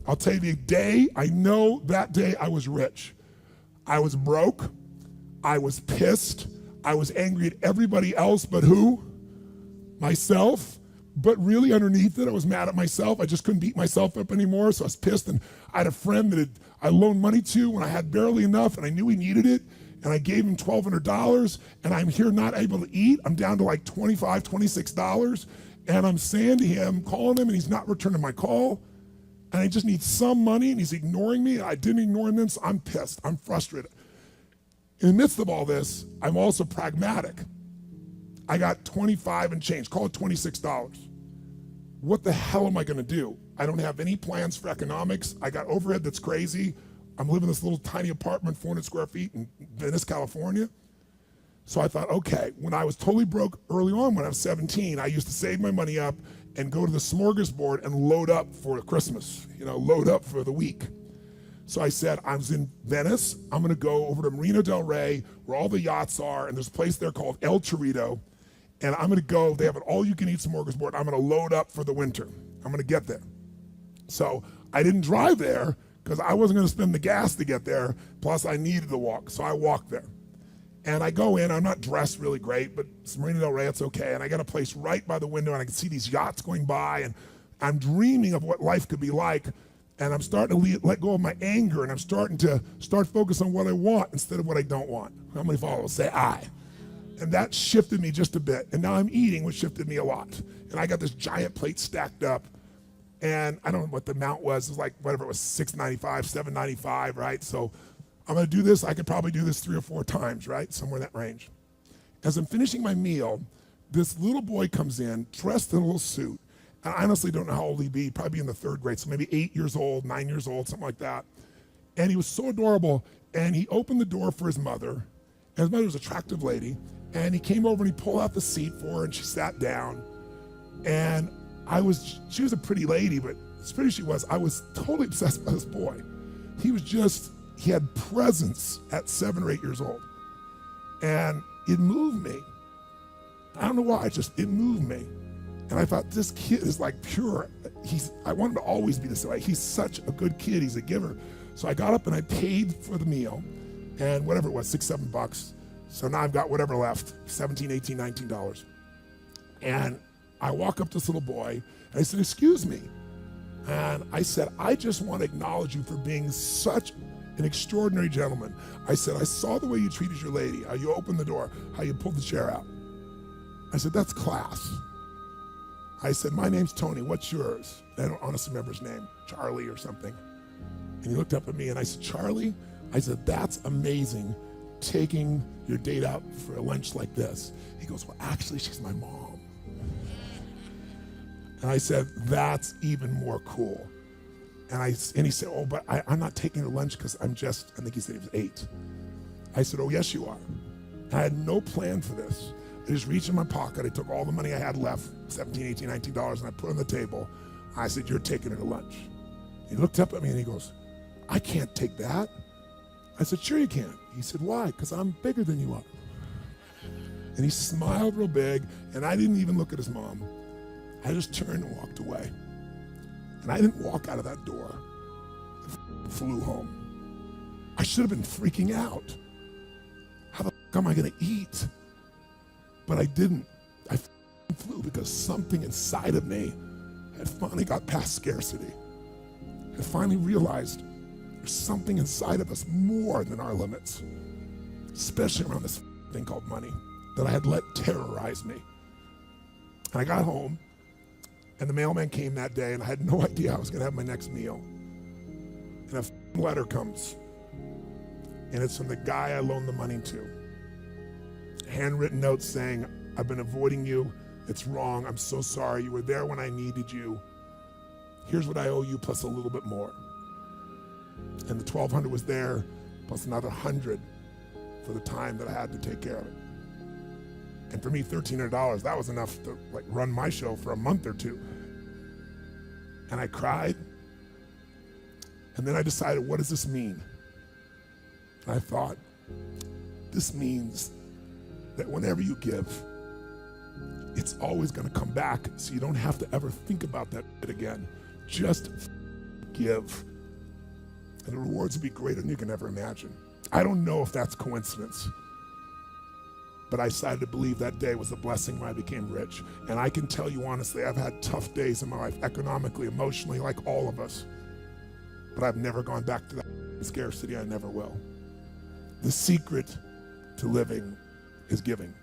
I'll tell you the day, I know that day I was rich. I was broke, I was pissed, I was angry at everybody else but who? Myself. But really underneath it, I was mad at myself. I just couldn't beat myself up anymore, so I was pissed. And I had a friend that I loaned money to when I had barely enough, and I knew he needed it, and I gave him $1,200, and I'm here not able to eat. I'm down to like $25, $26, and I'm saying to him, calling him, and he's not returning my call, and I just need some money, and he's ignoring me. I didn't ignore him then, so I'm pissed. I'm frustrated. In the midst of all this, I'm also pragmatic. I got 25 and change, call it $26. What the hell am I gonna do? I don't have any plans for economics. I got overhead that's crazy. I'm living in this little tiny apartment, 400 square feet in Venice, California. So I thought, okay, when I was totally broke early on when I was 17, I used to save my money up and go to the smorgasbord and load up for Christmas, load up for the week. So I said, I was in Venice, I'm gonna go over to Marina del Rey, where all the yachts are, and there's a place there called El Chorrito, and I'm gonna go, they have an all-you-can-eat smorgasbord, I'm gonna load up for the winter. I'm gonna get there. So I didn't drive there, because I wasn't gonna spend the gas to get there, plus I needed to walk, so I walked there. And I go in, I'm not dressed really great, but it's Marina del Rey, it's okay, and I got a place right by the window, and I can see these yachts going by, and I'm dreaming of what life could be like, and I'm starting to let go of my anger, and I'm starting to focus on what I want instead of what I don't want. How many followers? Say I. And that shifted me just a bit. And now I'm eating, which shifted me a lot. And I got this giant plate stacked up. And I don't know what the amount was. It was like, whatever it was, $6.95, $7.95, right? So I'm gonna do this. I could probably do this 3 or 4 times, right? Somewhere in that range. As I'm finishing my meal, this little boy comes in, dressed in a little suit. I honestly don't know how old he'd be, probably in the 3rd grade, so maybe 8 years old, 9 years old, something like that. And he was so adorable, and he opened the door for his mother, and his mother was an attractive lady, and he came over and he pulled out the seat for her, and she sat down. And she was a pretty lady, but as pretty as she was, I was totally obsessed by this boy. He had presence at 7 or 8 years old. And it moved me. I don't know why, it moved me. And I thought, this kid is like pure. I want him to always be this way. He's such a good kid, he's a giver. So I got up and I paid for the meal, and whatever it was, $6, $7. So now I've got whatever left, $17, $18, $19. And I walk up to this little boy, and I said, excuse me. And I said, I just want to acknowledge you for being such an extraordinary gentleman. I said, I saw the way you treated your lady, how you opened the door, how you pulled the chair out. I said, that's class. I said, my name's Tony, what's yours? I don't honestly remember his name, Charlie or something. And he looked up at me and I said, Charlie? I said, that's amazing, taking your date out for a lunch like this. He goes, well, actually, she's my mom. And I said, that's even more cool. And he said, oh, but I'm not taking her lunch because I think he said he was 8. I said, oh, yes, you are. And I had no plan for this. I just reached in my pocket, I took all the money I had left, $17, $18, $19, and I put it on the table. I said, you're taking her to lunch. He looked up at me and he goes, I can't take that. I said, sure you can. He said, why? Because I'm bigger than you are. And he smiled real big, and I didn't even look at his mom. I just turned and walked away. And I didn't walk out of that door. I flew home. I should have been freaking out. How the fuck am I gonna eat? But I didn't. I flew because something inside of me had finally got past scarcity. I finally realized there's something inside of us more than our limits, especially around this thing called money that I had let terrorize me. And I got home, and the mailman came that day, and I had no idea I was gonna have my next meal. And a letter comes, and it's from the guy I loaned the money to. Handwritten note saying, I've been avoiding you, it's wrong, I'm so sorry, you were there when I needed you. Here's what I owe you plus a little bit more. And the $1,200 was there, plus another $100 for the time that I had to take care of it. And for me, $1,300, that was enough to run my show for a month or 2. And I cried, and then I decided, what does this mean? And I thought, this means that whenever you give, it's always gonna come back, so you don't have to ever think about that again. Just give. And the rewards will be greater than you can ever imagine. I don't know if that's coincidence, but I decided to believe that day was a blessing when I became rich. And I can tell you honestly, I've had tough days in my life, economically, emotionally, like all of us. But I've never gone back to that scarcity. I never will. The secret to living is giving.